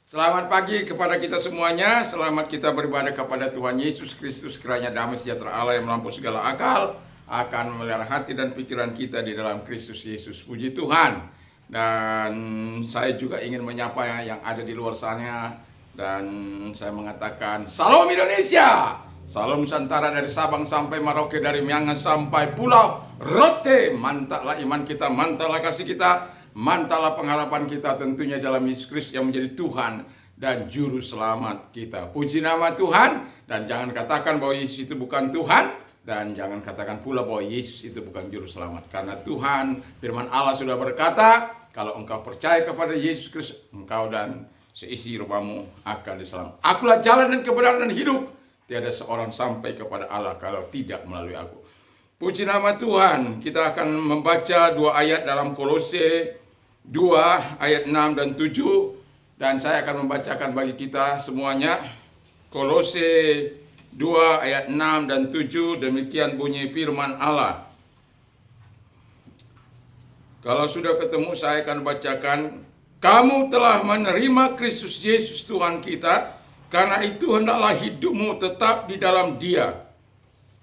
Selamat pagi kepada kita semuanya. Selamat kita beribadah kepada Tuhan Yesus Kristus. Kiranya damai sejahtera Allah yang melampaui segala akal akan memelihara hati dan pikiran kita di dalam Kristus Yesus. Puji Tuhan. Dan saya juga ingin menyapa yang ada di luar sana. Dan saya mengatakan Salam Indonesia. Salam Nusantara dari Sabang sampai Merauke, dari Miangas sampai Pulau Rote. Mantaplah iman kita, mantaplah kasih kita, mantaplah pengharapan kita tentunya dalam Yesus Kristus yang menjadi Tuhan dan Juru Selamat kita. Puji nama Tuhan. Dan jangan katakan bahwa Yesus itu bukan Tuhan. Dan jangan katakan pula bahwa Yesus itu bukan Juru Selamat. Karena Tuhan, firman Allah sudah berkata, kalau engkau percaya kepada Yesus Kristus, engkau dan seisi rumahmu akan diselamatkan. Akulah jalan dan kebenaran dan hidup. Tiada seorang sampai kepada Allah kalau tidak melalui aku. Puji nama Tuhan. Kita akan membaca dua ayat dalam Kolose 2 ayat 6 dan 7. Dan saya akan membacakan bagi kita semuanya. Kolose 2 ayat 6 dan 7. Demikian bunyi firman Allah. Kalau sudah ketemu saya akan bacakan. Kamu telah menerima Kristus Yesus Tuhan kita. Karena itu hendaklah hidupmu tetap di dalam Dia.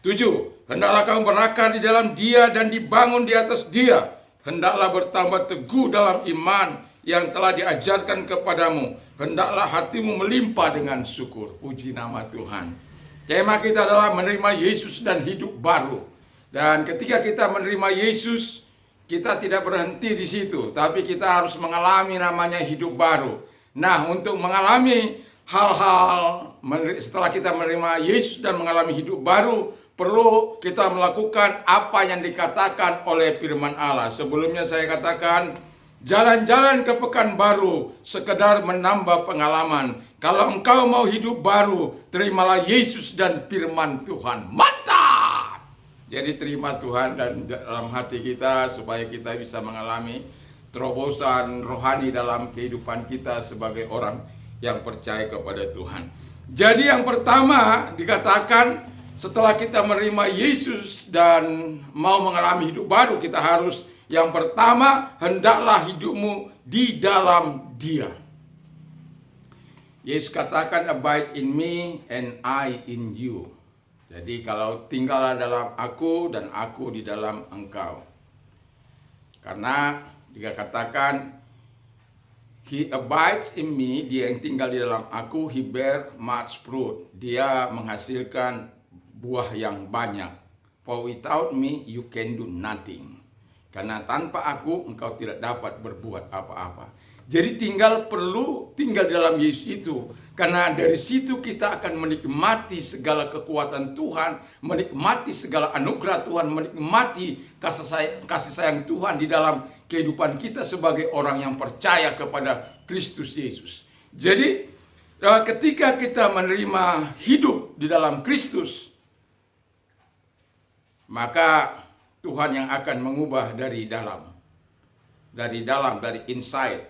7. Hendaklah kamu berakar di dalam Dia dan dibangun di atas Dia. Hendaklah bertambah teguh dalam iman yang telah diajarkan kepadamu. Hendaklah hatimu melimpah dengan syukur. Puji nama Tuhan. Tema kita adalah menerima Yesus dan hidup baru. Dan ketika kita menerima Yesus, kita tidak berhenti di situ, tapi kita harus mengalami namanya hidup baru. Nah, untuk mengalami hal-hal setelah kita menerima Yesus dan mengalami hidup baru, perlu kita melakukan apa yang dikatakan oleh firman Allah. Sebelumnya saya katakan, jalan-jalan ke Pekanbaru sekedar menambah pengalaman. Kalau engkau mau hidup baru, terimalah Yesus dan firman Tuhan. Mantap! Jadi terima Tuhan dan dalam hati kita supaya kita bisa mengalami terobosan rohani dalam kehidupan kita sebagai orang yang percaya kepada Tuhan. Jadi yang pertama dikatakan setelah kita menerima Yesus dan mau mengalami hidup baru, kita harus yang pertama, hendaklah hidupmu di dalam Dia. Yesus katakan, abide in me and I in you. Jadi kalau tinggallah dalam aku dan aku di dalam engkau. Karena dikatakan He abides in me, dia yang tinggal di dalam aku, he bear much fruit. Dia menghasilkan buah yang banyak. For without me, you can do nothing. Karena tanpa aku, engkau tidak dapat berbuat apa-apa. Jadi perlu tinggal dalam Yesus itu. Karena dari situ kita akan menikmati segala kekuatan Tuhan, menikmati segala anugerah Tuhan, menikmati kasih sayang Tuhan di dalam kehidupan kita sebagai orang yang percaya kepada Kristus Yesus. Jadi ketika kita menerima hidup di dalam Kristus, maka Tuhan yang akan mengubah dari dalam, dari inside,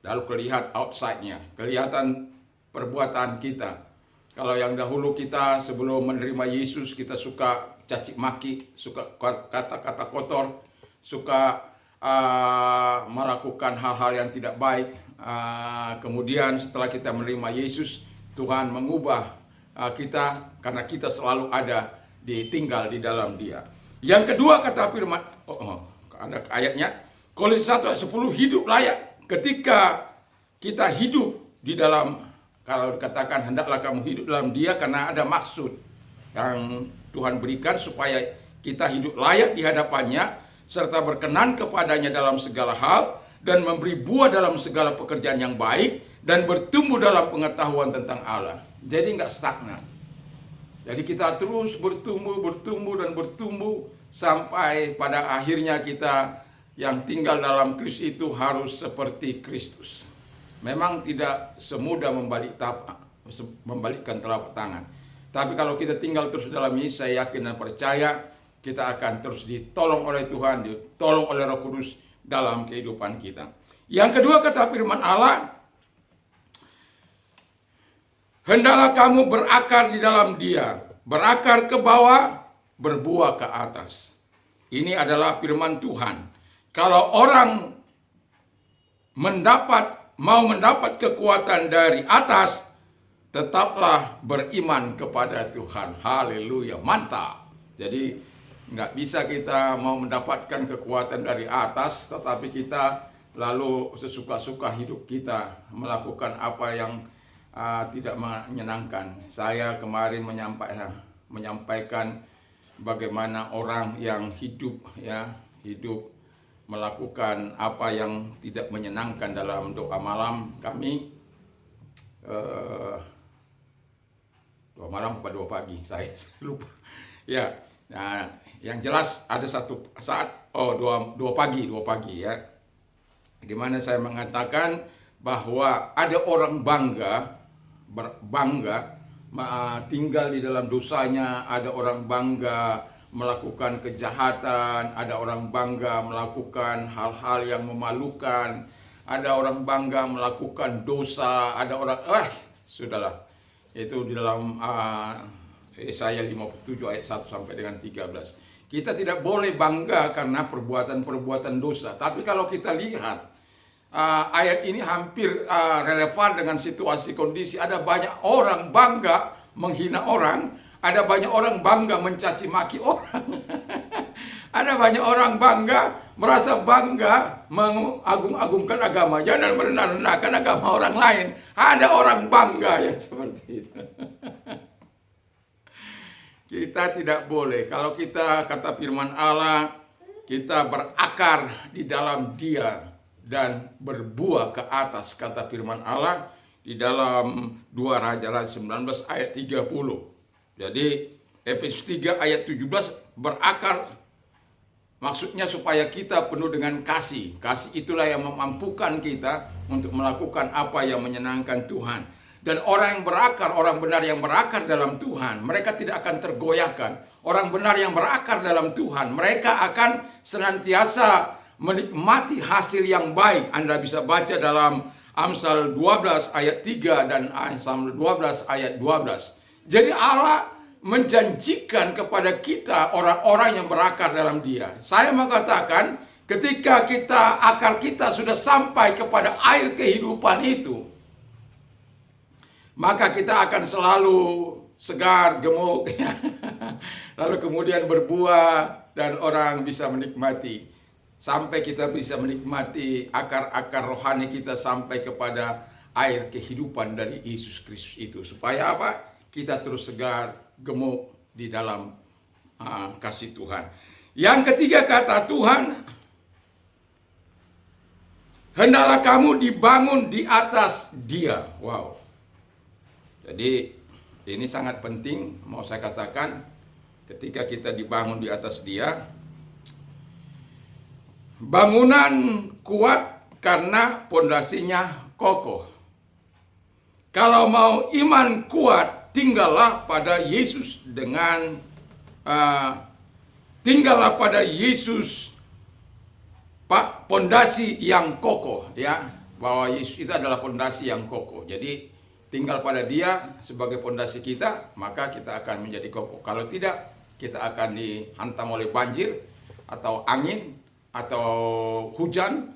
lalu kelihatan outside-nya, kelihatan perbuatan kita. Kalau yang dahulu kita sebelum menerima Yesus, kita suka caci maki, suka kata-kata kotor, suka melakukan hal-hal yang tidak baik. Kemudian setelah kita menerima Yesus, Tuhan mengubah kita karena kita selalu tinggal di dalam Dia. Yang kedua kata firman, ada ayatnya, Kolose 1 ayat 10, hidup layak. Ketika kita hidup di dalam, kalau dikatakan hendaklah kamu hidup dalam Dia, karena ada maksud yang Tuhan berikan supaya kita hidup layak di hadapannya, serta berkenan kepadanya dalam segala hal, dan memberi buah dalam segala pekerjaan yang baik, dan bertumbuh dalam pengetahuan tentang Allah. Jadi nggak stagnan. Jadi kita terus bertumbuh dan bertumbuh, sampai pada akhirnya kita yang tinggal dalam Kristus itu harus seperti Kristus. Memang tidak semudah membalikkan telapak tangan. Tapi kalau kita tinggal terus dalam Yesus, saya yakin dan percaya, kita akan terus ditolong oleh Tuhan, ditolong oleh Roh Kudus dalam kehidupan kita. Yang kedua kata firman Allah, hendaklah kamu berakar di dalam Dia, berakar ke bawah, berbuah ke atas. Ini adalah firman Tuhan. Kalau orang mendapat mau mendapat kekuatan dari atas, tetaplah beriman kepada Tuhan. Haleluya, mantap. Jadi nggak bisa kita mau mendapatkan kekuatan dari atas, tetapi kita lalu sesuka-suka hidup kita melakukan apa yang tidak menyenangkan. Saya kemarin menyampaikan bagaimana orang yang hidup melakukan apa yang tidak menyenangkan dalam doa malam kami. Doa malam apa doa pagi, saya lupa. Ya, nah yang jelas ada satu saat, doa pagi ya, di mana saya mengatakan bahwa ada orang bangga tinggal di dalam dosanya, ada orang bangga melakukan kejahatan, ada orang bangga melakukan hal-hal yang memalukan, ada orang bangga melakukan dosa, ada orang sudahlah. Itu di dalam Yesaya 57 ayat 1 sampai dengan 13. Kita tidak boleh bangga karena perbuatan-perbuatan dosa. Tapi kalau kita lihat ayat ini hampir relevan dengan situasi kondisi. Ada banyak orang bangga menghina orang, ada banyak orang bangga mencaci maki orang. Ada banyak orang merasa bangga mengagung-agungkan agamanya dan merendah-rendahkan agama orang lain. Ada orang bangga yang seperti itu. Kita tidak boleh. Kalau kita, kata firman Allah, kita berakar di dalam Dia dan berbuah ke atas, kata firman Allah di dalam 2 Raja-Raja 19 ayat 30. Jadi Efesus 3 ayat 17 berakar, maksudnya supaya kita penuh dengan kasih. Kasih itulah yang memampukan kita untuk melakukan apa yang menyenangkan Tuhan. Dan orang yang berakar, orang benar yang berakar dalam Tuhan, mereka tidak akan tergoyahkan. Orang benar yang berakar dalam Tuhan, mereka akan senantiasa menikmati hasil yang baik. Anda bisa baca dalam Amsal 12 ayat 3 dan Amsal 12 ayat 12. Jadi Allah menjanjikan kepada kita orang-orang yang berakar dalam Dia. Saya mengatakan ketika akar kita sudah sampai kepada air kehidupan itu, maka kita akan selalu segar, gemuk, lalu kemudian berbuah dan orang bisa menikmati. Sampai kita bisa menikmati akar-akar rohani kita sampai kepada air kehidupan dari Yesus Kristus itu. Supaya apa? Kita terus segar, gemuk di dalam kasih Tuhan. Yang ketiga kata Tuhan, hendaklah kamu dibangun di atas Dia. Wow. Jadi ini sangat penting, mau saya katakan, ketika kita dibangun di atas Dia, bangunan kuat karena pondasinya kokoh. Kalau mau iman kuat, tinggallah pada Yesus tinggallah pada Yesus, pondasi yang kokoh, ya, bahwa Yesus itu adalah pondasi yang kokoh. Jadi tinggal pada Dia sebagai pondasi kita, maka kita akan menjadi kokoh. Kalau tidak, kita akan dihantam oleh banjir atau angin atau hujan,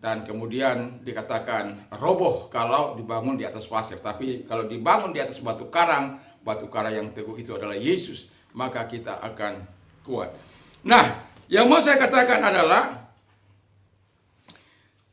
dan kemudian dikatakan roboh kalau dibangun di atas pasir. Tapi kalau dibangun di atas batu karang yang teguh itu adalah Yesus, maka kita akan kuat. Nah, yang mau saya katakan adalah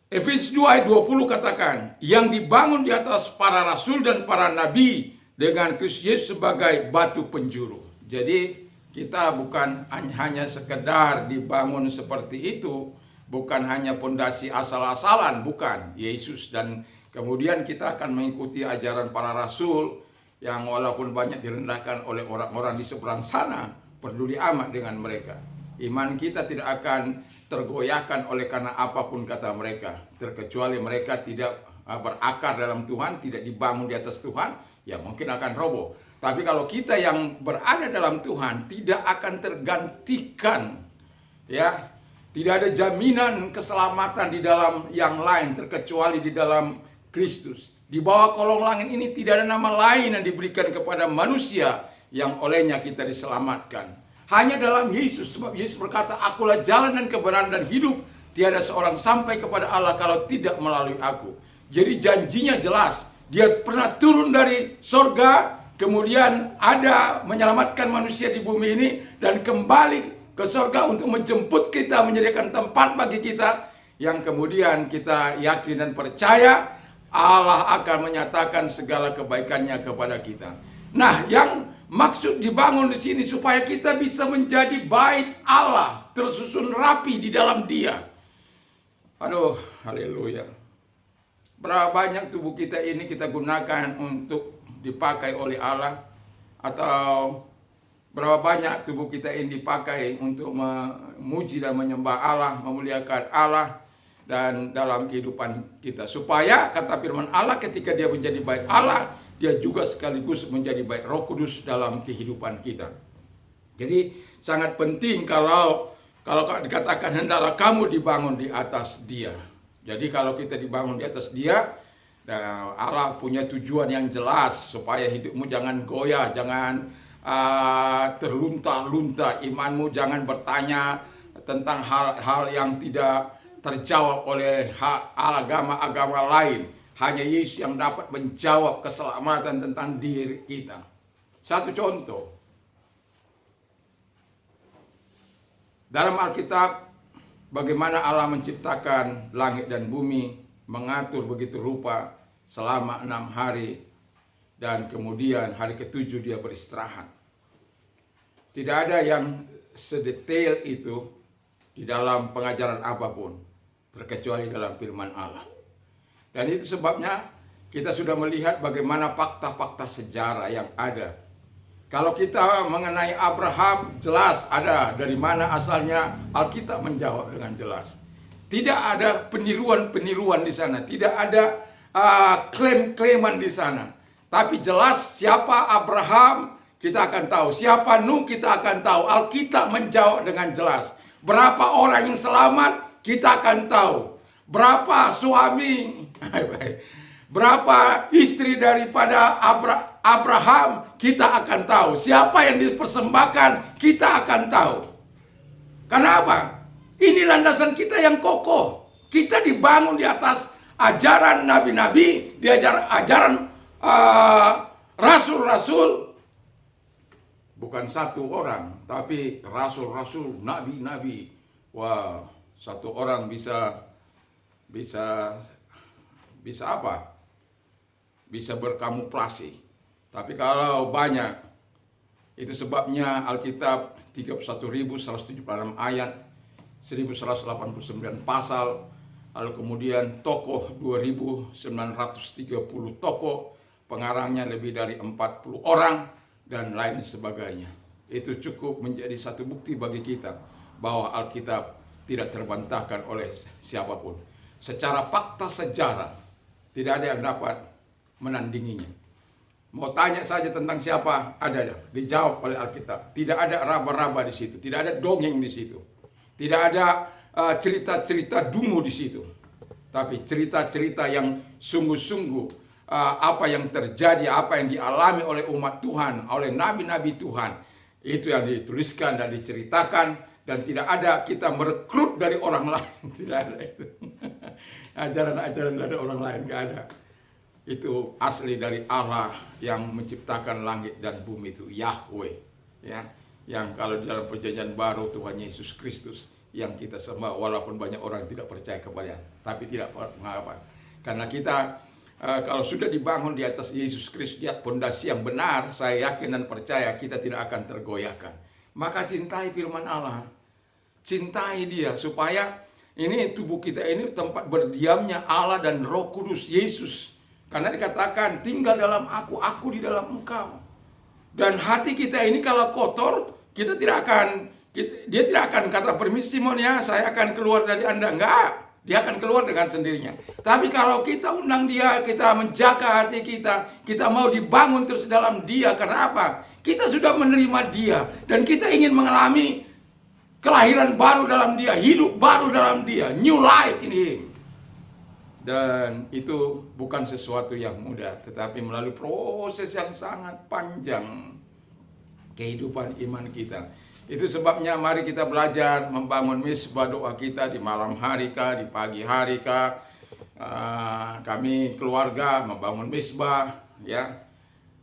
Efesus 2 ayat 20 katakan, yang dibangun di atas para rasul dan para nabi dengan Kristus Yesus sebagai batu penjuru. Jadi kita bukan hanya sekedar dibangun seperti itu, bukan hanya pondasi asal-asalan, bukan. Yesus, dan kemudian kita akan mengikuti ajaran para rasul yang walaupun banyak direndahkan oleh orang-orang di seberang sana, peduli amat dengan mereka. Iman kita tidak akan tergoyahkan oleh karena apapun kata mereka, terkecuali mereka tidak berakar dalam Tuhan, tidak dibangun di atas Tuhan, ya mungkin akan roboh. Tapi kalau kita yang berada dalam Tuhan tidak akan tergantikan, ya. Tidak ada jaminan keselamatan di dalam yang lain terkecuali di dalam Kristus. Di bawah kolong langit ini tidak ada nama lain yang diberikan kepada manusia yang olehnya kita diselamatkan. Hanya dalam Yesus, sebab Yesus berkata, akulah jalan dan kebenaran dan hidup. Tiada seorang sampai kepada Allah kalau tidak melalui aku. Jadi janjinya jelas. Dia pernah turun dari sorga, kemudian ada menyelamatkan manusia di bumi ini, dan kembali ke sorga untuk menjemput kita, menyediakan tempat bagi kita, yang kemudian kita yakin dan percaya Allah akan menyatakan segala kebaikannya kepada kita. Nah, yang maksud dibangun di sini supaya kita bisa menjadi bait Allah, tersusun rapi di dalam Dia. Aduh, haleluya. Berapa banyak tubuh kita ini kita gunakan untuk dipakai oleh Allah, atau berapa banyak tubuh kita ini dipakai untuk memuji dan menyembah Allah, memuliakan Allah dan dalam kehidupan kita. Supaya kata firman Allah, ketika dia menjadi bait Allah, dia juga sekaligus menjadi bait Roh Kudus dalam kehidupan kita. Jadi sangat penting kalau dikatakan hendaklah kamu dibangun di atas Dia. Jadi kalau kita dibangun di atas Dia, Allah punya tujuan yang jelas supaya hidupmu jangan goyah, jangan terlunta-lunta, imanmu jangan bertanya tentang hal-hal yang tidak terjawab oleh agama-agama lain. Hanya Yesus yang dapat menjawab keselamatan tentang diri kita. Satu contoh, dalam Alkitab, bagaimana Allah menciptakan langit dan bumi, mengatur begitu rupa selama 6 hari, dan kemudian hari ke-7 dia beristirahat. Tidak ada yang sedetail itu di dalam pengajaran apapun, terkecuali dalam firman Allah. Dan itu sebabnya kita sudah melihat bagaimana fakta-fakta sejarah yang ada. Kalau kita mengenai Abraham, jelas ada dari mana asalnya, Alkitab menjawab dengan jelas. Tidak ada peniruan-peniruan di sana, tidak ada klaim-klaiman di sana. Tapi jelas siapa Abraham kita akan tahu, siapa Nuh kita akan tahu. Alkitab menjawab dengan jelas. Berapa orang yang selamat kita akan tahu. Berapa suami, berapa istri daripada Abraham kita akan tahu. Siapa yang dipersembahkan kita akan tahu. Karena apa? Ini landasan kita yang kokoh. Kita dibangun di atas ajaran nabi-nabi, di ajaran rasul-rasul. Bukan satu orang, tapi rasul-rasul, nabi-nabi. Wah, satu orang bisa apa? Bisa berkamuflase. Tapi kalau banyak, itu sebabnya Alkitab 31.176 ayat, 1189 pasal, lalu kemudian tokoh 2.930 tokoh, pengarangnya lebih dari 40 orang, dan lain sebagainya. Itu cukup menjadi satu bukti bagi kita bahwa Alkitab tidak terbantahkan oleh siapapun. Secara fakta sejarah, tidak ada yang dapat menandinginya. Mau tanya saja tentang siapa, ada, dijawab oleh Alkitab. Tidak ada raba-raba di situ, tidak ada dongeng di situ, tidak ada cerita-cerita dungu di situ. Tapi cerita-cerita yang sungguh-sungguh, apa yang terjadi, apa yang dialami oleh umat Tuhan, oleh nabi-nabi Tuhan, itu yang dituliskan dan diceritakan. Dan tidak ada kita merekrut dari orang lain, tidak ada itu. Ajaran-ajaran dari orang lain, tidak ada. Itu asli dari Allah yang menciptakan langit dan bumi, itu Yahweh, ya. Yang kalau di dalam perjanjian baru Tuhan Yesus Kristus yang kita sembah, walaupun banyak orang tidak percaya kepada, tapi tidak mengapa. Karena kita kalau sudah dibangun di atas Yesus Kristus, di atas pondasi yang benar, saya yakin dan percaya kita tidak akan tergoyahkan. Maka cintai firman Allah, cintai Dia, supaya ini tubuh kita ini tempat berdiamnya Allah dan Roh Kudus Yesus. Karena dikatakan tinggal dalam aku di dalam engkau. Dan hati kita ini kalau kotor, dia tidak akan kata permisi Simon ya, saya akan keluar dari Anda. Enggak. Dia akan keluar dengan sendirinya. Tapi kalau kita undang Dia, kita menjaga hati kita mau dibangun terus dalam Dia. Karena apa? Kita sudah menerima Dia. Dan kita ingin mengalami kelahiran baru dalam Dia, hidup baru dalam Dia, new life in Him. Dan itu bukan sesuatu yang mudah, tetapi melalui proses yang sangat panjang kehidupan iman kita. Itu sebabnya mari kita belajar membangun misbah doa kita di malam hari kah, di pagi hari kah, kami keluarga membangun misbah, ya,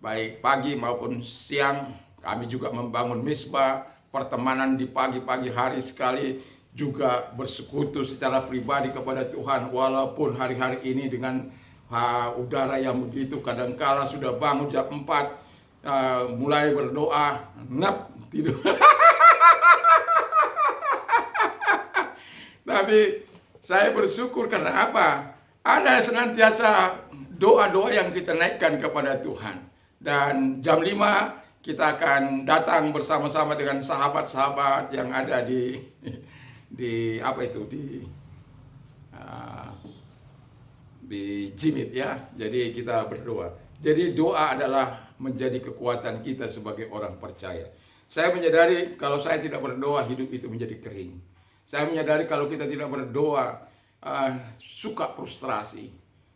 baik pagi maupun siang. Kami juga membangun misbah, pertemanan di pagi-pagi hari sekali, juga bersekutu secara pribadi kepada Tuhan. Walaupun hari-hari ini dengan udara yang begitu, kadangkala sudah bangun jam 4, mulai berdoa, tidur. Tapi saya bersyukur karena apa? Ada senantiasa doa-doa yang kita naikkan kepada Tuhan. Dan jam 5 kita akan datang bersama-sama dengan sahabat-sahabat yang ada di Jimit, ya. Jadi kita berdoa. Jadi doa adalah menjadi kekuatan kita sebagai orang percaya. Saya menyadari kalau saya tidak berdoa, hidup itu menjadi kering. Saya menyadari kalau kita tidak berdoa, suka frustrasi.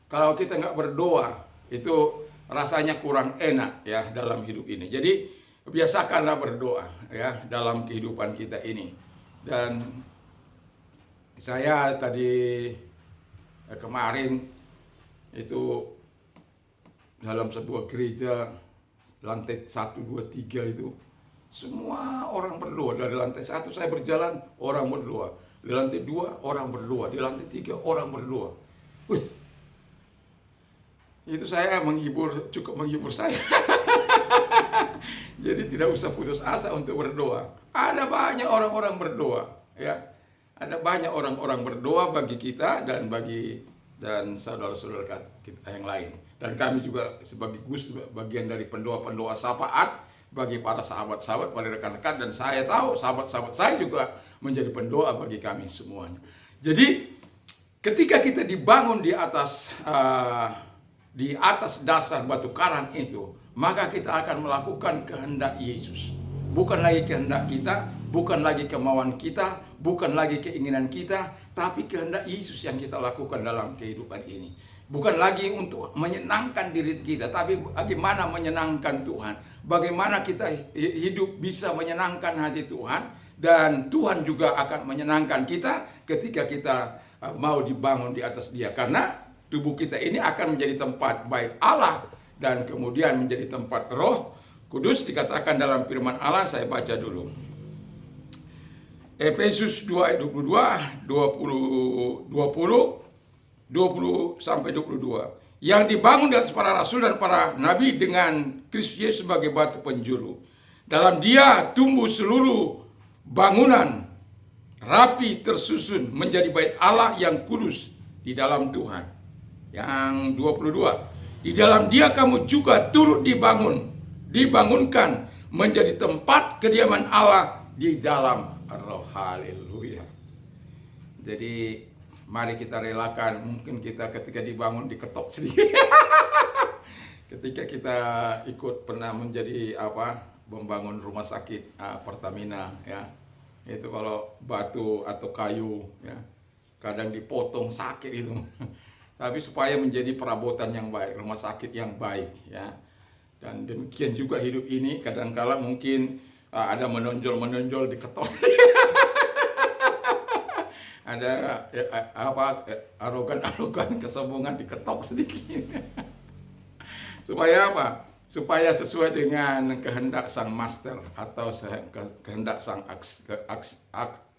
Kalau kita nggak berdoa, itu rasanya kurang enak, ya, dalam hidup ini. Jadi biasakanlah berdoa, ya, dalam kehidupan kita ini. Dan saya tadi kemarin itu dalam sebuah gereja lantai 1, 2, 3 itu semua orang berdoa. Dari lantai 1 saya berjalan, orang berdoa. Di lantai 2 orang berdoa. Di lantai 3 orang berdoa. Wih, itu saya cukup menghibur saya. Jadi tidak usah putus asa untuk berdoa. Ada banyak orang-orang berdoa, ya. Ada banyak orang-orang berdoa bagi kita dan saudara-saudara kita yang lain. Dan kami juga sebagai bagian dari pendoa-pendoa syafaat bagi para sahabat-sahabat, para rekan-rekan, dan saya tahu sahabat-sahabat saya juga menjadi pendoa bagi kami semuanya. Jadi ketika kita dibangun di atas dasar batu karang itu, maka kita akan melakukan kehendak Yesus. Bukan lagi kehendak kita, bukan lagi kemauan kita, bukan lagi keinginan kita, tapi kehendak Yesus yang kita lakukan dalam kehidupan ini. Bukan lagi untuk menyenangkan diri kita, tapi bagaimana menyenangkan Tuhan. Bagaimana kita hidup bisa menyenangkan hati Tuhan, dan Tuhan juga akan menyenangkan kita ketika kita mau dibangun di atas Dia. Karena tubuh kita ini akan menjadi tempat baik Allah dan kemudian menjadi tempat Roh Kudus. Dikatakan dalam firman Allah, saya baca dulu. Efesus 2 ayat 20 sampai 22. Yang dibangun di atas para rasul dan para nabi dengan Kristus Yesus sebagai batu penjuru. Dalam Dia tumbuh seluruh bangunan rapi tersusun menjadi bait Allah yang kudus di dalam Tuhan. Yang 22. Di dalam Dia kamu juga turut dibangunkan menjadi tempat kediaman Allah di dalam Roh. Haleluya. Jadi mari kita relakan, mungkin kita ketika dibangun diketok sedikit. Ketika kita ikut pernah menjadi membangun rumah sakit Pertamina, ya. Itu kalau batu atau kayu, ya, kadang dipotong, sakit itu. Tapi supaya menjadi perabotan yang baik, rumah sakit yang baik, ya. Dan demikian juga hidup ini, kadangkala mungkin ada menonjol diketok. Ada arogan kesombongan diketok sedikit. Supaya apa? Supaya sesuai dengan kehendak sang master atau kehendak sang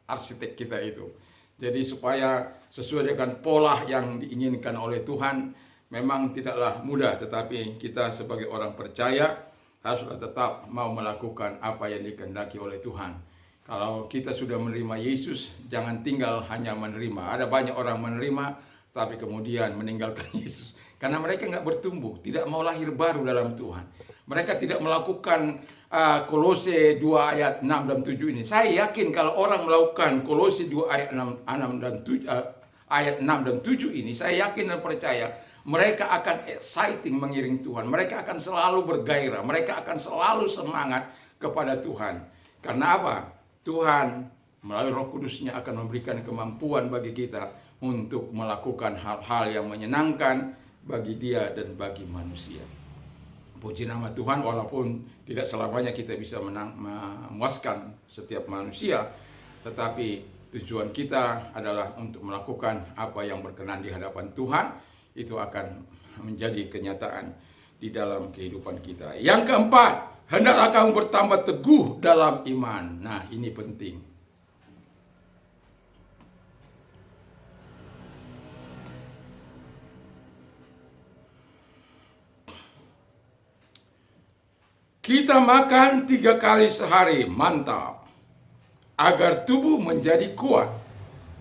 arsitek kita itu. Jadi supaya sesuai dengan pola yang diinginkan oleh Tuhan. Memang tidaklah mudah, tetapi kita sebagai orang percaya haruslah tetap mau melakukan apa yang dikehendaki oleh Tuhan. Kalau kita sudah menerima Yesus, jangan tinggal hanya menerima. Ada banyak orang menerima, tapi kemudian meninggalkan Yesus. Karena mereka nggak bertumbuh, tidak mau lahir baru dalam Tuhan. Mereka tidak melakukan Kolose 2 ayat 6 dan 7 ini. Saya yakin kalau orang melakukan Kolose 2 ayat 6 dan 7 ini, saya yakin dan percaya mereka akan exciting mengiring Tuhan. Mereka akan selalu bergairah. Mereka akan selalu semangat kepada Tuhan. Karena apa? Tuhan melalui Roh Kudusnya akan memberikan kemampuan bagi kita untuk melakukan hal-hal yang menyenangkan bagi Dia dan bagi manusia. Puji nama Tuhan, walaupun tidak selamanya kita bisa memuaskan setiap manusia, tetapi tujuan kita adalah untuk melakukan apa yang berkenan di hadapan Tuhan, itu akan menjadi kenyataan di dalam kehidupan kita. Yang keempat, hendaklah kamu bertambah teguh dalam iman. Nah, ini penting. Kita makan 3 kali sehari, mantap. Agar tubuh menjadi kuat.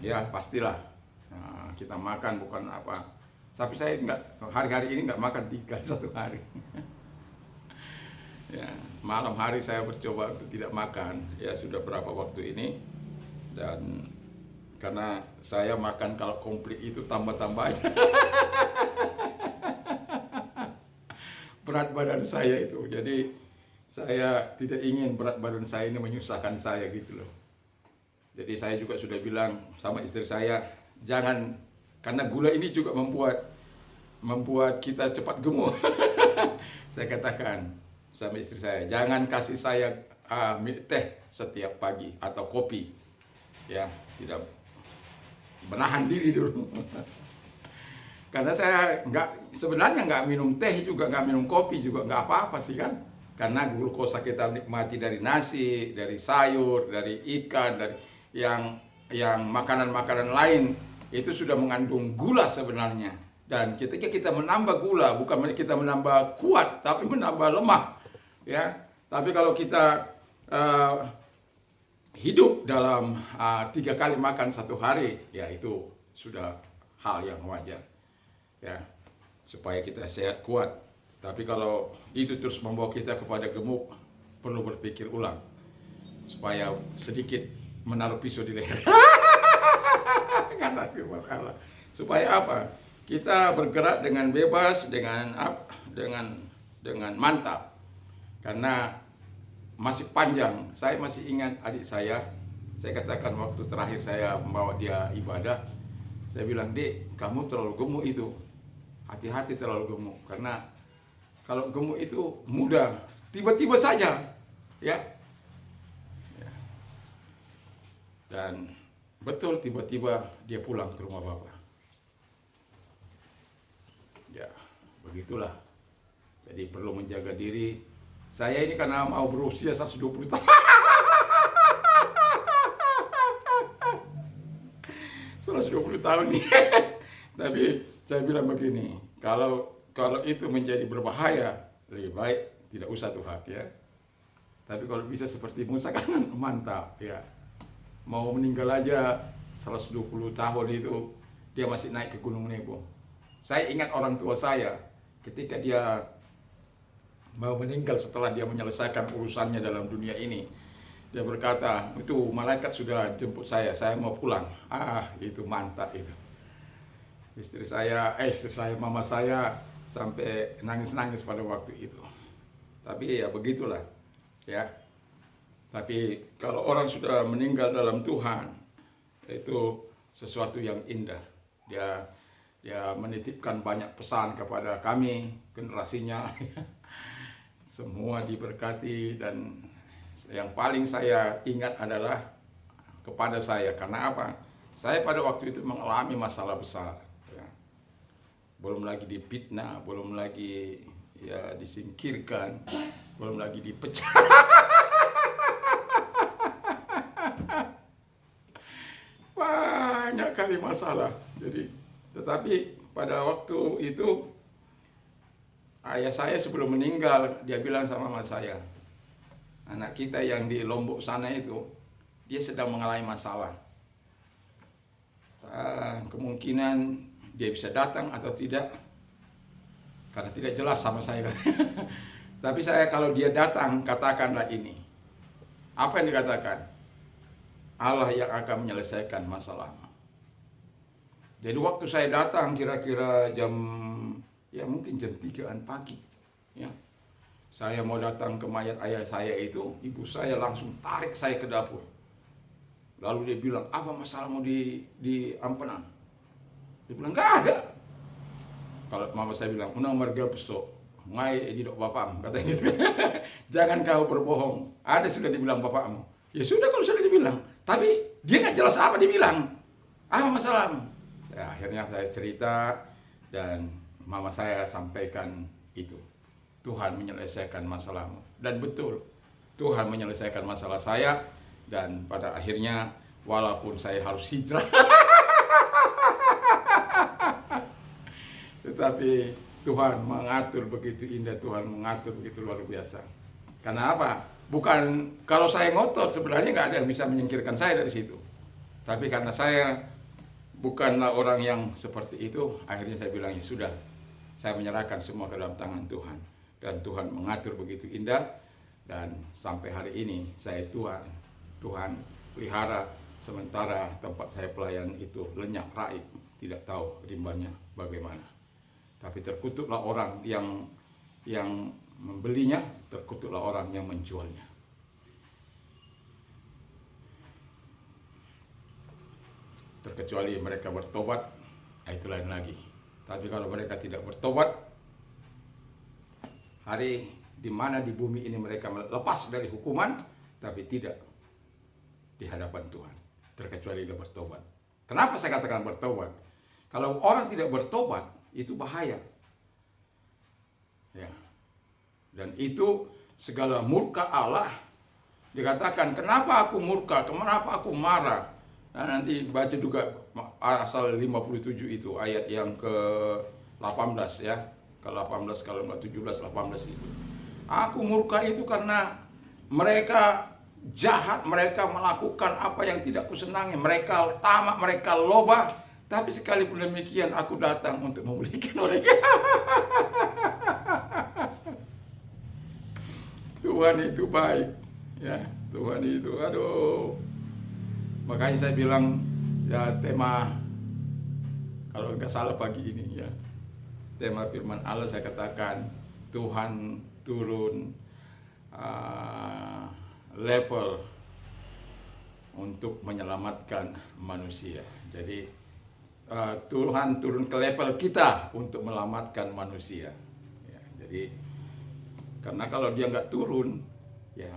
Ya, pastilah. Nah, kita makan bukan apa. Tapi saya hari-hari ini nggak makan 3 kali satu hari. Ya, malam hari saya bercoba untuk tidak makan. Ya, sudah berapa waktu ini. Dan karena saya makan kalau komplit itu tambah-tambah aja. Berat badan saya itu. Jadi saya tidak ingin berat badan saya ini menyusahkan saya gitu loh. Jadi saya juga sudah bilang sama istri saya, jangan, karena gula ini juga membuat kita cepat gemuk. Saya katakan sama istri saya, jangan kasih saya teh setiap pagi atau kopi. Ya, tidak, menahan diri dulu. Karena saya sebenarnya nggak minum teh juga, nggak minum kopi juga, nggak apa-apa sih kan. Karena glukosa kita nikmati dari nasi, dari sayur, dari ikan, dari yang makanan-makanan lain, itu sudah mengandung gula sebenarnya. Dan ketika kita menambah gula, bukan kita menambah kuat, tapi menambah lemah. Ya, tapi kalau kita hidup dalam 3 kali makan satu hari, ya itu sudah hal yang wajar. Ya, supaya kita sehat kuat. Tapi kalau itu terus membawa kita kepada gemuk, perlu berpikir ulang supaya sedikit menaruh pisau di leher. Kata firman Allah. Supaya apa? Kita bergerak dengan bebas, dengan mantap. Karena masih panjang. Saya masih ingat adik saya katakan waktu terakhir saya membawa dia ibadah, saya bilang, "Dek, kamu terlalu gemuk itu. Hati-hati terlalu gemuk, karena kalau gemuk itu mudah, tiba-tiba saja, ya." Dan betul, tiba-tiba dia pulang ke rumah Bapak. Ya, begitulah. Jadi perlu menjaga diri. Saya ini karena mau berusia 120 tahun. 120 tahun nih. Tapi saya bilang begini, kalau itu menjadi berbahaya, lebih baik tidak usah Tuhan, ya. Tapi kalau bisa seperti Musa kan mantap, ya. Mau meninggal aja 120 tahun itu, dia masih naik ke Gunung Nebo. Saya ingat orang tua saya ketika dia mau meninggal setelah dia menyelesaikan urusannya dalam dunia ini. Dia berkata, itu malaikat sudah jemput saya mau pulang. Itu mantap itu. Istri saya, mama saya sampai nangis-nangis pada waktu itu. Tapi ya begitulah, ya. Tapi kalau orang sudah meninggal dalam Tuhan, itu sesuatu yang indah. Dia menitipkan banyak pesan kepada kami, generasinya. Semua diberkati, dan yang paling saya ingat adalah kepada saya. Karena apa? Saya pada waktu itu mengalami masalah besar. Belum lagi difitnah, belum lagi ya disingkirkan, belum lagi dipecat. Banyak kali masalah. Jadi, tetapi pada waktu itu ayah saya sebelum meninggal, dia bilang sama mama saya, anak kita yang di Lombok sana itu, dia sedang mengalami masalah. Kemungkinan dia bisa datang atau tidak, karena tidak jelas sama saya. Tapi saya, kalau dia datang, katakanlah ini. Apa yang dikatakan? Allah yang akan menyelesaikan masalahmu. Jadi waktu saya datang kira-kira mungkin jam 3-an pagi, ya. Saya mau datang ke mayat ayah saya itu, ibu saya langsung tarik saya ke dapur. Lalu dia bilang, "Apa masalahmu di Ampenan?" Dia bilang, "Nggak ada." Kalau mama saya bilang, "Unang marga besok, ngai di dok bapakmu," katanya gitu. "Jangan kau berbohong. Ada sudah dibilang bapakmu." Ya sudah, kalau sudah dibilang. Tapi dia nggak jelas apa dia bilang. Apa masalahmu? Ya, akhirnya saya cerita dan mama saya sampaikan itu. Tuhan menyelesaikan masalahmu. Dan betul, Tuhan menyelesaikan masalah saya. Dan pada akhirnya walaupun saya harus hijrah, tetapi Tuhan mengatur begitu indah, Tuhan mengatur begitu luar biasa. Karena apa? Bukan kalau saya ngotot sebenarnya nggak ada yang bisa menyingkirkan saya dari situ. Tapi karena saya bukanlah orang yang seperti itu, akhirnya saya bilang ya sudah, saya menyerahkan semua ke dalam tangan Tuhan. Dan Tuhan mengatur begitu indah. Dan sampai hari ini saya Tuhan pelihara, sementara tempat saya pelayan itu lenyap raib, tidak tahu rimbanya bagaimana. Tapi terkutuklah orang yang membelinya, terkutuklah orang yang menjualnya. Terkecuali mereka bertobat, itu lain lagi. Tapi kalau mereka tidak bertobat, hari di mana di bumi ini mereka lepas dari hukuman, tapi tidak di hadapan Tuhan, terkecuali dia bertobat. Kenapa saya katakan bertobat? Kalau orang tidak bertobat, itu bahaya. Ya. Dan itu segala murka Allah. Dikatakan, kenapa aku murka, kenapa aku marah? Nah, nanti baca juga asal 57 itu, ayat yang ke-18 ya. Ke-18, kalau nggak 17, 18 itu. Aku murka itu karena mereka jahat, mereka melakukan apa yang tidak kusenangi, mereka tamak, mereka loba. Tapi sekalipun demikian aku datang untuk memulihkan mereka. Tuhan itu baik, ya. Tuhan itu, aduh. Makanya saya bilang, ya tema, kalau nggak salah pagi ini ya, tema firman Allah saya katakan, Tuhan turun level untuk menyelamatkan manusia. Jadi Tuhan turun ke level kita untuk menyelamatkan manusia. Ya, jadi karena kalau dia nggak turun, ya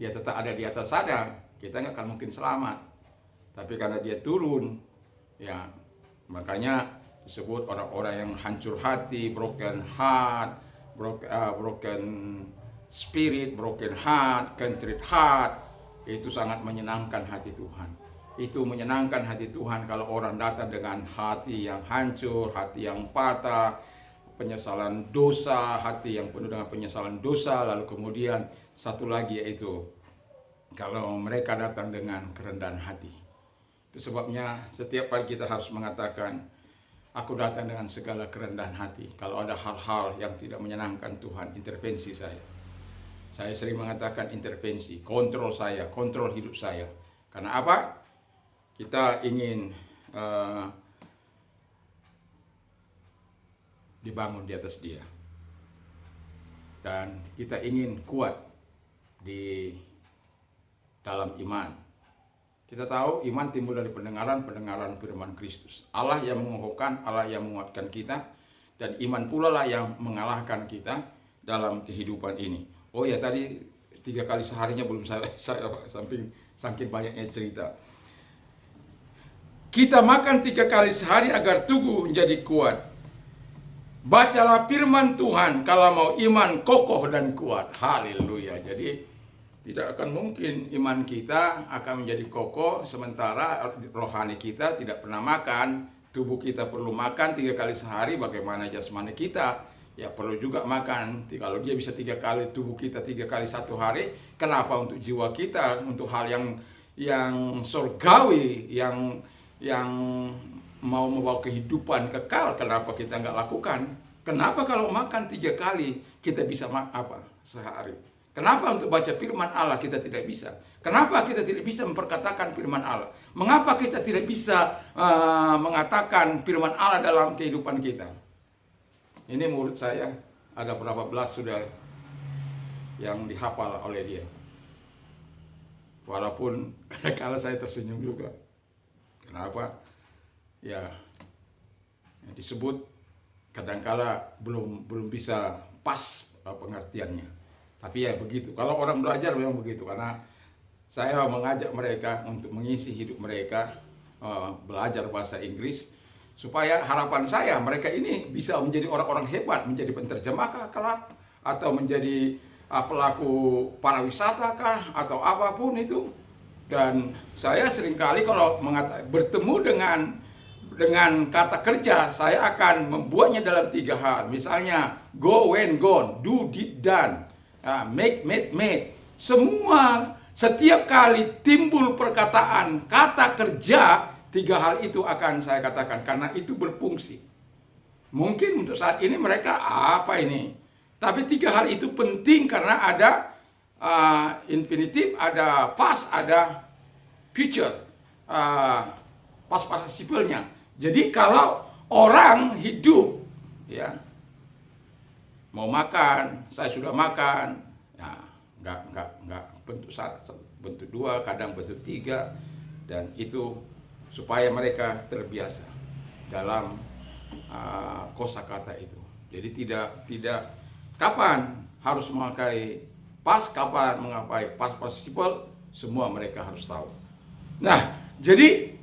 dia tetap ada di atas sana, kita nggak akan mungkin selamat. Tapi karena dia turun, ya makanya disebut orang-orang yang hancur hati, broken heart, broken spirit, broken heart, contrite heart. Itu sangat menyenangkan hati Tuhan. Itu menyenangkan hati Tuhan kalau orang datang dengan hati yang hancur, hati yang patah, penyesalan dosa, hati yang penuh dengan penyesalan dosa. Lalu kemudian satu lagi yaitu kalau mereka datang dengan kerendahan hati. Itu sebabnya setiap pagi kita harus mengatakan, aku datang dengan segala kerendahan hati. Kalau ada hal-hal yang tidak menyenangkan Tuhan, intervensi saya. Saya sering mengatakan intervensi, kontrol saya, kontrol hidup saya. Karena apa? Kita ingin dibangun di atas Dia. Dan kita ingin kuat di dalam iman. Kita tahu iman timbul dari pendengaran firman Kristus. Allah yang mengokohkan, Allah yang menguatkan kita, dan iman pula lah yang mengalahkan kita dalam kehidupan ini. Oh ya, tadi 3 kali seharinya belum saya saking banyaknya cerita. Kita makan 3 kali sehari agar tubuh menjadi kuat. Bacalah firman Tuhan kalau mau iman kokoh dan kuat. Haleluya. Jadi tidak akan mungkin iman kita akan menjadi kokoh sementara rohani kita tidak pernah makan. Tubuh kita perlu makan 3 kali sehari. Bagaimana jasmani kita? Ya perlu juga makan. Kalau dia bisa 3 kali, tubuh kita 3 kali 1 hari, kenapa untuk jiwa kita, untuk hal yang surgawi, yang mau membawa kehidupan kekal, kenapa kita nggak lakukan? Kenapa kalau makan 3 kali kita bisa sehari? Kenapa untuk baca firman Allah kita tidak bisa? Kenapa kita tidak bisa memperkatakan firman Allah? Mengapa kita tidak bisa mengatakan firman Allah dalam kehidupan kita? Ini murid saya, ada berapa belas sudah yang dihafal oleh dia. Walaupun kadang-kala saya tersenyum juga. Kenapa? Ya, disebut kadang-kala belum bisa pas pengertiannya. Tapi ya begitu. Kalau orang belajar memang begitu, karena saya mengajak mereka untuk mengisi hidup mereka belajar bahasa Inggris, supaya harapan saya mereka ini bisa menjadi orang-orang hebat, menjadi penterjemah kelak, atau menjadi pelaku pariwisata kah, atau apapun itu. Dan saya seringkali kalau bertemu dengan kata kerja, saya akan membuatnya dalam 3 hal. Misalnya go, when, gone, do, did, done, make, made. Setiap kali timbul perkataan kata kerja, 3 hal itu akan saya katakan, karena itu berfungsi. Mungkin untuk saat ini mereka apa ini, tapi 3 hal itu penting karena ada infinitif, ada past, ada future, past participle-nya. Jadi kalau orang hidup, ya, mau makan, saya sudah makan, ya, enggak bentuk 1, bentuk 2, kadang bentuk 3, dan itu supaya mereka terbiasa dalam kosakata itu. Jadi tidak kapan harus memakai past, kapan memakai past participle, semua mereka harus tahu. Nah, jadi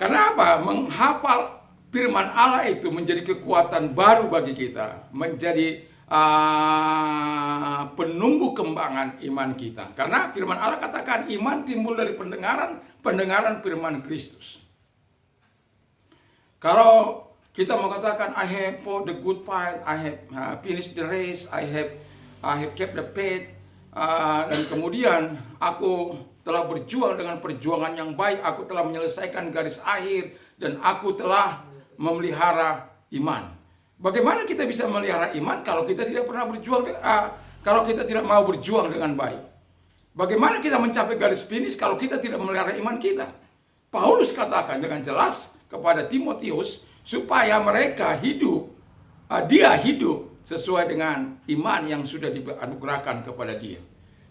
karena apa? Menghafal firman Allah itu menjadi kekuatan baru bagi kita, menjadi penumbuh kembangan iman kita. Karena firman Allah katakan iman timbul dari pendengaran firman Kristus. Kalau kita mau katakan I have fought the good fight, I have finished the race, I have kept the faith, dan kemudian aku telah berjuang dengan perjuangan yang baik, aku telah menyelesaikan garis akhir, dan aku telah memelihara iman. Bagaimana kita bisa memelihara iman kalau kita tidak pernah berjuang, kalau kita tidak mau berjuang dengan baik? Bagaimana kita mencapai garis finish kalau kita tidak memelihara iman kita? Paulus katakan dengan jelas kepada Timotius supaya mereka hidup, dia hidup sesuai dengan iman yang sudah dianugerahkan kepada dia.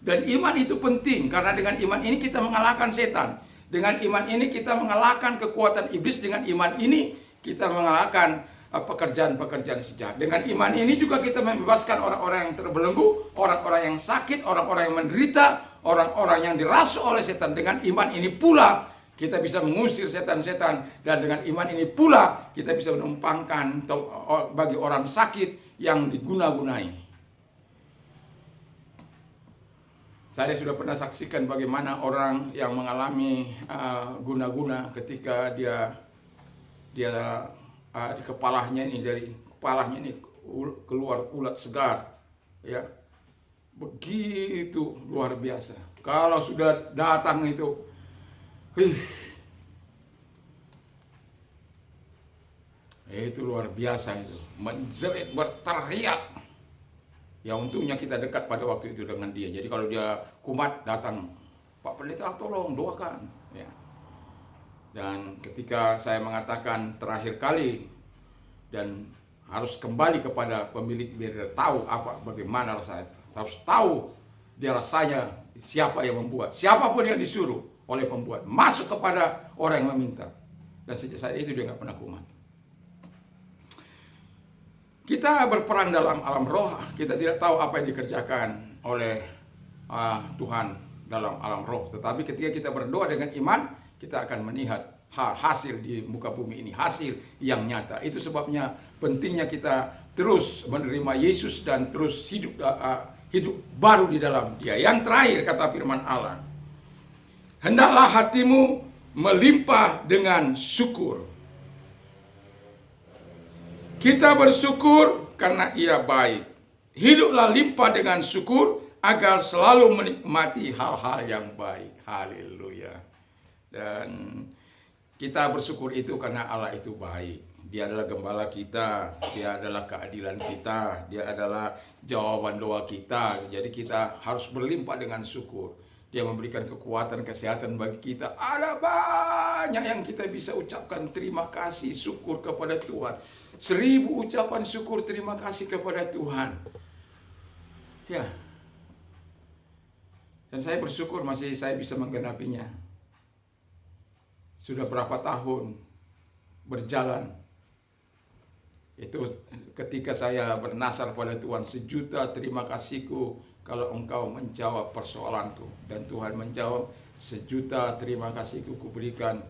Dan iman itu penting karena dengan iman ini kita mengalahkan setan. Dengan iman ini kita mengalahkan kekuatan iblis. Dengan iman ini kita mengalahkan pekerjaan-pekerjaan sejahat. Dengan iman ini juga kita membebaskan orang-orang yang terbelenggu, orang-orang yang sakit, orang-orang yang menderita, orang-orang yang dirasuki oleh setan. Dengan iman ini pula kita bisa mengusir setan-setan, dan dengan iman ini pula kita bisa menumpangkan bagi orang sakit yang diguna-gunai. Saya sudah pernah saksikan bagaimana orang yang mengalami guna-guna ketika dia di kepalanya ini keluar ulat segar, ya, begitu luar biasa. Kalau sudah datang itu, itu luar biasa, itu menjerit, berteriak. Ya untungnya kita dekat pada waktu itu dengan dia. Jadi kalau dia kumat datang, Pak Pendeta tolong doakan, ya. Dan ketika saya mengatakan terakhir kali dan harus kembali kepada pemilik biar tahu bagaimana rasanya, harus tahu dia rasanya siapa yang membuat, siapapun yang disuruh oleh pembuat masuk kepada orang yang meminta. Dan sejak saat itu dia nggak pernah kumat. Kita berperang dalam alam roh, kita tidak tahu apa yang dikerjakan oleh Tuhan dalam alam roh. Tetapi ketika kita berdoa dengan iman, kita akan melihat hasil di muka bumi ini, hasil yang nyata. Itu sebabnya pentingnya kita terus menerima Yesus dan terus hidup baru di dalam Dia. Yang terakhir kata firman Allah, hendaklah hatimu melimpah dengan syukur. Kita bersyukur karena Ia baik. Hiduplah limpah dengan syukur agar selalu menikmati hal-hal yang baik. Haleluya. Dan kita bersyukur itu karena Allah itu baik. Dia adalah gembala kita, Dia adalah keadilan kita, Dia adalah jawaban doa kita. Jadi kita harus berlimpah dengan syukur. Dia memberikan kekuatan, kesehatan bagi kita. Ada banyak yang kita bisa ucapkan terima kasih, syukur kepada Tuhan. 1000 ucapan syukur terima kasih kepada Tuhan. Ya. Dan saya bersyukur masih saya bisa menggenapinya. Sudah berapa tahun berjalan. Itu ketika saya bernasar pada Tuhan, 1 juta terima kasihku kalau engkau menjawab persoalanku. Dan Tuhan menjawab, 1.000.000 terima kasihku kuberikan,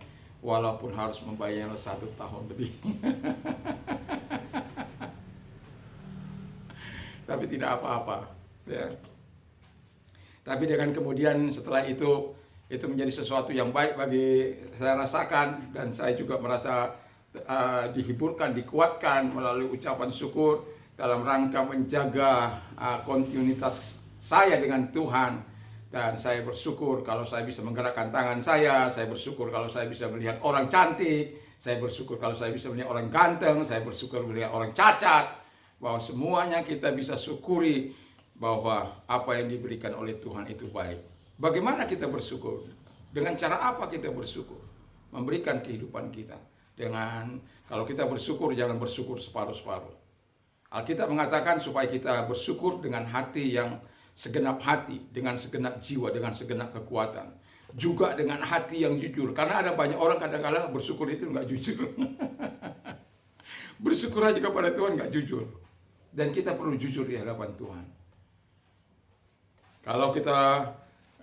walaupun harus membayar 1 tahun lebih. Tapi tidak apa-apa, ya. Tapi dengan kemudian setelah itu menjadi sesuatu yang baik bagi saya rasakan, dan saya juga merasa dihiburkan, dikuatkan melalui ucapan syukur dalam rangka menjaga kontinuitas saya dengan Tuhan. Dan saya bersyukur kalau saya bisa menggerakkan tangan saya bersyukur kalau saya bisa melihat orang cantik, saya bersyukur kalau saya bisa melihat orang ganteng, saya bersyukur melihat orang cacat, bahwa semuanya kita bisa syukuri bahwa apa yang diberikan oleh Tuhan itu baik. Bagaimana kita bersyukur? Dengan cara apa kita bersyukur? Memberikan kehidupan kita. Kalau kita bersyukur, jangan bersyukur separuh-separuh. Alkitab mengatakan supaya kita bersyukur dengan hati yang segenap hati, dengan segenap jiwa, dengan segenap kekuatan. Juga dengan hati yang jujur. Karena ada banyak orang kadang-kadang bersyukur itu nggak jujur. Bersyukur aja kepada Tuhan nggak jujur. Dan kita perlu jujur di hadapan Tuhan. Kalau kita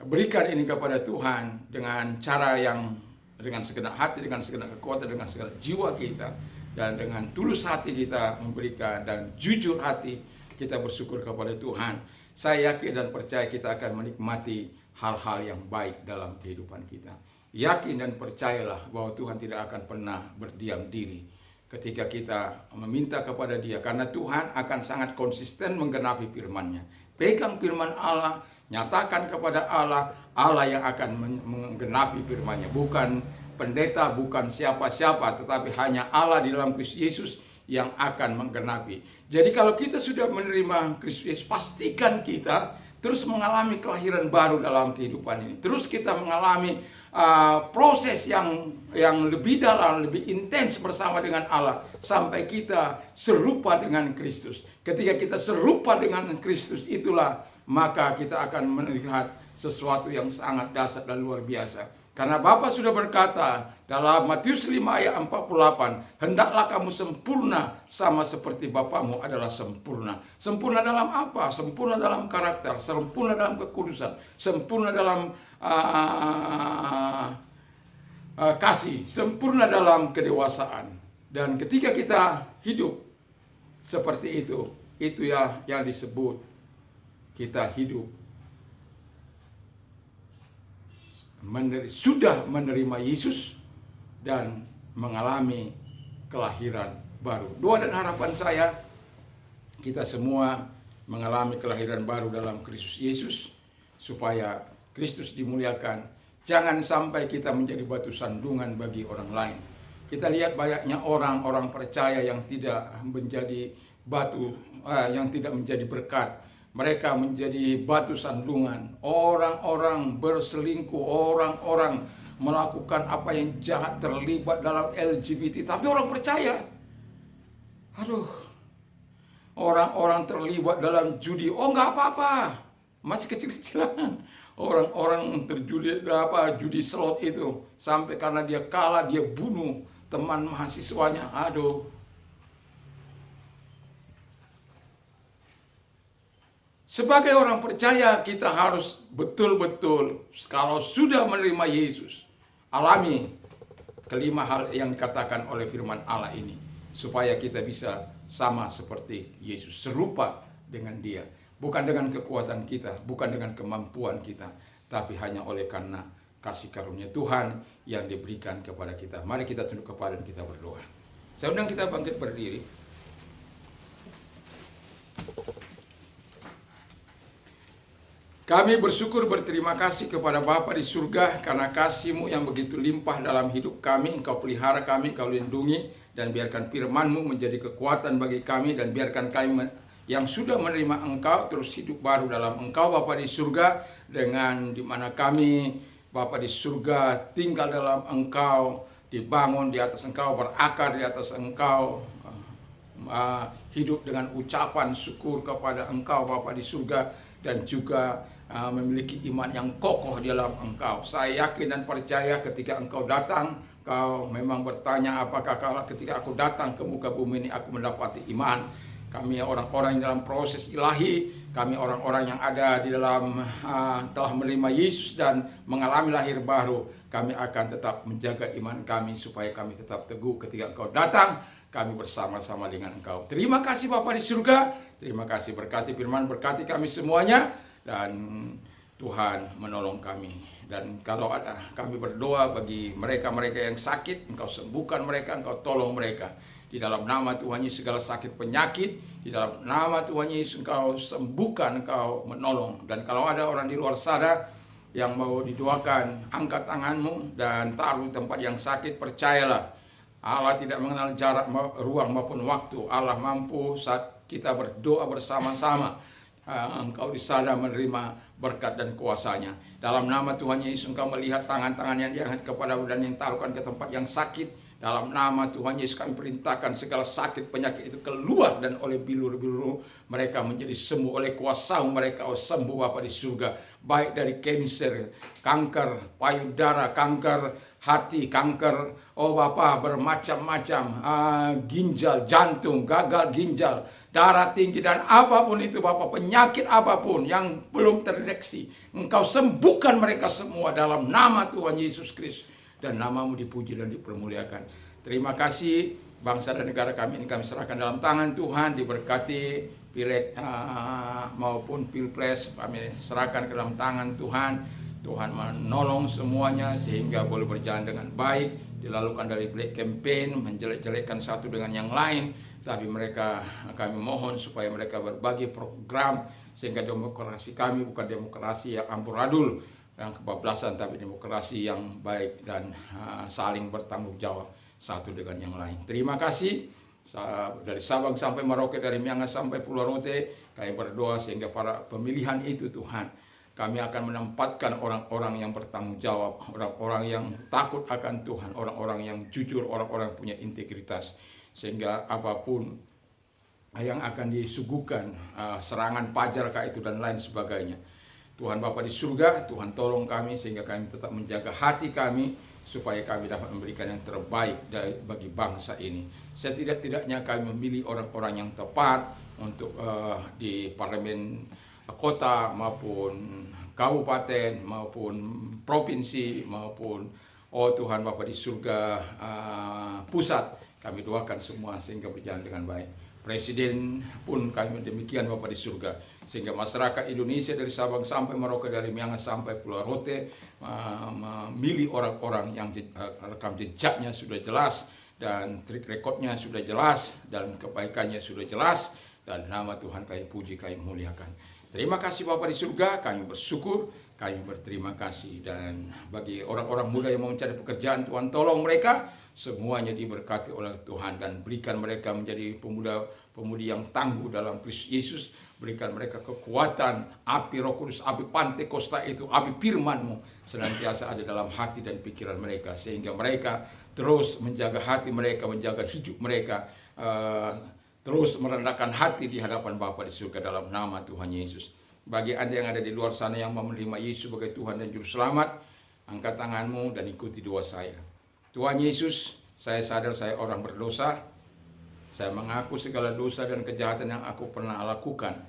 berikan ini kepada Tuhan dengan cara yang dengan segenap hati, dengan segenap kekuatan, dengan segenap jiwa kita, dan dengan tulus hati kita memberikan, dan jujur hati kita bersyukur kepada Tuhan, saya yakin dan percaya kita akan menikmati hal-hal yang baik dalam kehidupan kita. Yakin dan percayalah bahwa Tuhan tidak akan pernah berdiam diri ketika kita meminta kepada Dia, karena Tuhan akan sangat konsisten menggenapi firman-Nya. Pegang firman Allah, nyatakan kepada Allah, Allah yang akan menggenapi firman-Nya. Bukan pendeta, bukan siapa-siapa, tetapi hanya Allah di dalam Kristus Yesus yang akan menggenapi. Jadi kalau kita sudah menerima Kristus Yesus, pastikan kita terus mengalami kelahiran baru dalam kehidupan ini. Terus kita mengalami proses yang lebih dalam, lebih intens bersama dengan Allah, sampai kita serupa dengan Kristus. Ketika kita serupa dengan Kristus, itulah maka kita akan melihat sesuatu yang sangat dahsyat dan luar biasa. Karena Bapa sudah berkata dalam Matius 5 ayat 48, hendaklah kamu sempurna sama seperti Bapamu adalah sempurna. Sempurna dalam apa? Sempurna dalam karakter, sempurna dalam kekudusan, sempurna dalam kasih, sempurna dalam kedewasaan. Dan ketika kita hidup seperti itu ya yang disebut kita hidup sudah menerima Yesus dan mengalami kelahiran baru. Doa dan harapan saya, kita semua mengalami kelahiran baru dalam Kristus Yesus, supaya Kristus dimuliakan. Jangan sampai kita menjadi batu sandungan bagi orang lain. Kita lihat banyaknya orang-orang percaya yang tidak menjadi batu, yang tidak menjadi berkat. Mereka menjadi batu sandungan. Orang-orang berselingkuh, orang-orang melakukan apa yang jahat, terlibat dalam LGBT, tapi orang percaya. Aduh, orang-orang terlibat dalam judi, oh nggak apa-apa, masih kecil-kecilan. Orang-orang judi slot itu, sampai karena dia kalah dia bunuh teman mahasiswanya. Aduh. Sebagai orang percaya, kita harus betul-betul, kalau sudah menerima Yesus, alami kelima hal yang dikatakan oleh firman Allah ini, supaya kita bisa sama seperti Yesus, serupa dengan Dia. Bukan dengan kekuatan kita, bukan dengan kemampuan kita, tapi hanya oleh karena kasih karunia Tuhan yang diberikan kepada kita. Mari kita tunduk kepala dan kita berdoa. Saya undang kita bangkit berdiri. Kami bersyukur berterima kasih kepada Bapa di surga karena kasih-Mu yang begitu limpah dalam hidup kami. Engkau pelihara kami, Engkau lindungi, dan biarkan firman-Mu menjadi kekuatan bagi kami, dan biarkan kami yang sudah menerima Engkau terus hidup baru dalam Engkau, Bapa di surga, dengan dimana kami, Bapa di surga, tinggal dalam Engkau, dibangun di atas Engkau, berakar di atas Engkau, hidup dengan ucapan syukur kepada Engkau, Bapa di surga, dan juga memiliki iman yang kokoh di dalam Engkau. Saya yakin dan percaya ketika Engkau datang, Kau memang bertanya, apakah ketika aku datang ke muka bumi ini aku mendapati iman. Kami orang-orang yang dalam proses ilahi, kami orang-orang yang ada di dalam telah menerima Yesus dan mengalami lahir baru. Kami akan tetap menjaga iman kami supaya kami tetap teguh ketika Engkau datang. Kami bersama-sama dengan Engkau. Terima kasih Bapa di surga. Terima kasih, berkati firman, berkati kami semuanya. Dan Tuhan menolong kami. Dan kalau ada kami berdoa bagi mereka-mereka yang sakit, Engkau sembuhkan mereka, Engkau tolong mereka. Di dalam nama Tuhan Yesus segala sakit penyakit, di dalam nama Tuhan Yesus Engkau sembuhkan, Engkau menolong. Dan kalau ada orang di luar sana yang mau didoakan, angkat tanganmu dan taruh di tempat yang sakit. Percayalah, Allah tidak mengenal jarak, ruang maupun waktu. Allah mampu saat kita berdoa bersama-sama. Engkau di sana menerima berkat dan kuasanya. Dalam nama Tuhan Yesus Engkau melihat tangan-tangan yang diangkat kepadamu dan yang taruhkan ke tempat yang sakit. Dalam nama Tuhan Yesus kami perintahkan segala sakit penyakit itu keluar, dan oleh bilur-bilur mereka menjadi sembuh, oleh kuasa mereka sembuh Bapa di surga. Baik dari kanker, kanker payudara, kanker hati, kanker Bapa bermacam-macam, ginjal, jantung, gagal ginjal, darah tinggi, dan apapun itu Bapa, penyakit apapun yang belum terdeteksi, Engkau sembuhkan mereka semua dalam nama Tuhan Yesus Kristus. Dan namamu dipuji dan dipermuliakan. Terima kasih, bangsa dan negara kami ini kami serahkan dalam tangan Tuhan. Diberkati pileg maupun pilpres kami serahkan ke dalam tangan Tuhan. Tuhan menolong semuanya sehingga boleh berjalan dengan baik. Dilakukan dari black campaign, menjelek-jelekkan satu dengan yang lain. Tapi mereka, kami mohon supaya mereka berbagi program sehingga demokrasi kami bukan demokrasi yang amburadul, yang kebablasan, tapi demokrasi yang baik dan saling bertanggung jawab satu dengan yang lain. Terima kasih. Dari Sabang sampai Merauke, dari Miangas sampai Pulau Rote, kami berdoa sehingga para pemilihan itu Tuhan, kami akan menempatkan orang-orang yang bertanggung jawab, orang-orang yang takut akan Tuhan, orang-orang yang jujur, orang-orang yang punya integritas, sehingga apapun yang akan disuguhkan, serangan pajar kah itu dan lain sebagainya, Tuhan Bapa di surga, Tuhan tolong kami sehingga kami tetap menjaga hati kami supaya kami dapat memberikan yang terbaik bagi bangsa ini. Setidak-tidaknya kami memilih orang-orang yang tepat untuk di parlemen kota maupun kabupaten maupun provinsi maupun Tuhan Bapa di surga pusat. Kami doakan semua sehingga berjalan dengan baik. Presiden pun kami demikian Bapa di surga, sehingga masyarakat Indonesia dari Sabang sampai Merauke, dari Miangas sampai Pulau Rote memilih orang-orang yang rekam jejaknya sudah jelas dan trik rekodnya sudah jelas dan kebaikannya sudah jelas, dan nama Tuhan kami puji, kami muliakan. Terima kasih Bapa di surga, kami bersyukur, kami berterima kasih. Dan bagi orang-orang muda yang mau mencari pekerjaan, Tuhan tolong mereka semuanya diberkati oleh Tuhan dan berikan mereka menjadi pemuda-pemudi yang tangguh dalam Kristus Yesus. Berikan mereka kekuatan, api Roh Kudus, api Pantekosta itu, api firman-Mu senantiasa ada dalam hati dan pikiran mereka, sehingga mereka terus menjaga hati mereka, menjaga hidup mereka, terus merendahkan hati di hadapan Bapa di surga dalam nama Tuhan Yesus. Bagi Anda yang ada di luar sana yang mau menerima Yesus sebagai Tuhan dan Juru Selamat, angkat tanganmu dan ikuti doa saya. Tuhan Yesus, saya sadar saya orang berdosa. Saya mengaku segala dosa dan kejahatan yang aku pernah lakukan.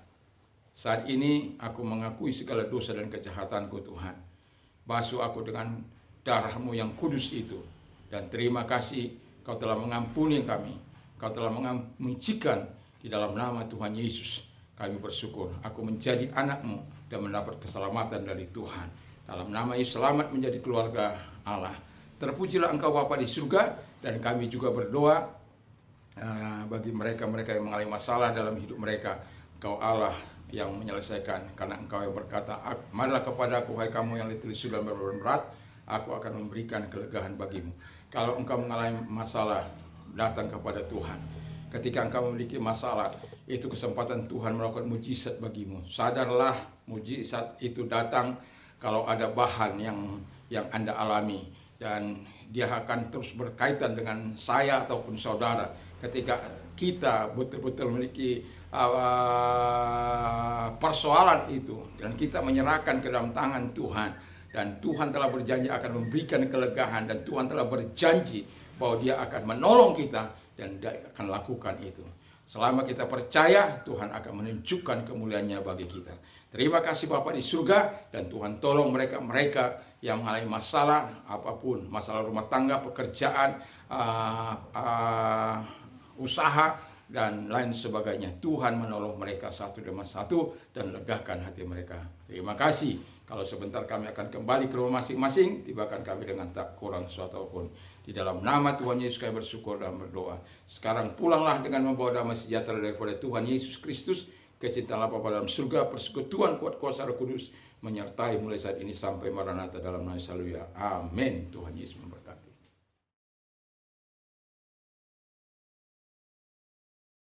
Saat ini aku mengakui segala dosa dan kejahatanku Tuhan. Basuh aku dengan darah-Mu yang kudus itu. Dan terima kasih Kau telah mengampuni kami. Kau telah menguncikan di dalam nama Tuhan Yesus. Kami bersyukur aku menjadi anak-Mu dan mendapat keselamatan dari Tuhan. Dalam nama Yesus, selamat menjadi keluarga Allah. Terpujilah Engkau Bapa di surga, dan kami juga berdoa bagi mereka-mereka yang mengalami masalah dalam hidup mereka. Engkau Allah yang menyelesaikan, karena Engkau yang berkata, marilah kepada aku hai kamu yang letih lesu dan beban berat, aku akan memberikan kelegaan bagimu. Kalau engkau mengalami masalah, datang kepada Tuhan. Ketika engkau memiliki masalah, itu kesempatan Tuhan melakukan mujizat bagimu. Sadarlah, mujizat itu datang kalau ada bahan yang Anda alami, dan dia akan terus berkaitan dengan saya ataupun saudara. Ketika kita betul-betul memiliki persoalan itu dan kita menyerahkan ke dalam tangan Tuhan, dan Tuhan telah berjanji akan memberikan kelegaan, dan Tuhan telah berjanji bahwa dia akan menolong kita, dan dia akan lakukan itu. Selama kita percaya, Tuhan akan menunjukkan kemuliaan-Nya bagi kita. Terima kasih Bapa di surga, dan Tuhan tolong mereka-mereka yang mengalami masalah apapun, masalah rumah tangga, pekerjaan, usaha, dan lain sebagainya. Tuhan menolong mereka satu demi satu dan legakan hati mereka. Terima kasih. Kalau sebentar kami akan kembali ke rumah masing-masing, tibakan kami dengan tak kurang suatu pun. Di dalam nama Tuhan Yesus kami bersyukur dan berdoa. Sekarang pulanglah dengan membawa damai sejahtera daripada Tuhan Yesus Kristus, kecintaan Bapa dalam surga, persekutuan kuat kuasa Roh Kudus menyertai mulai saat ini sampai Maranatha dalam nama Yesus. Haleluya. Amin. Tuhan Yesus memberkati.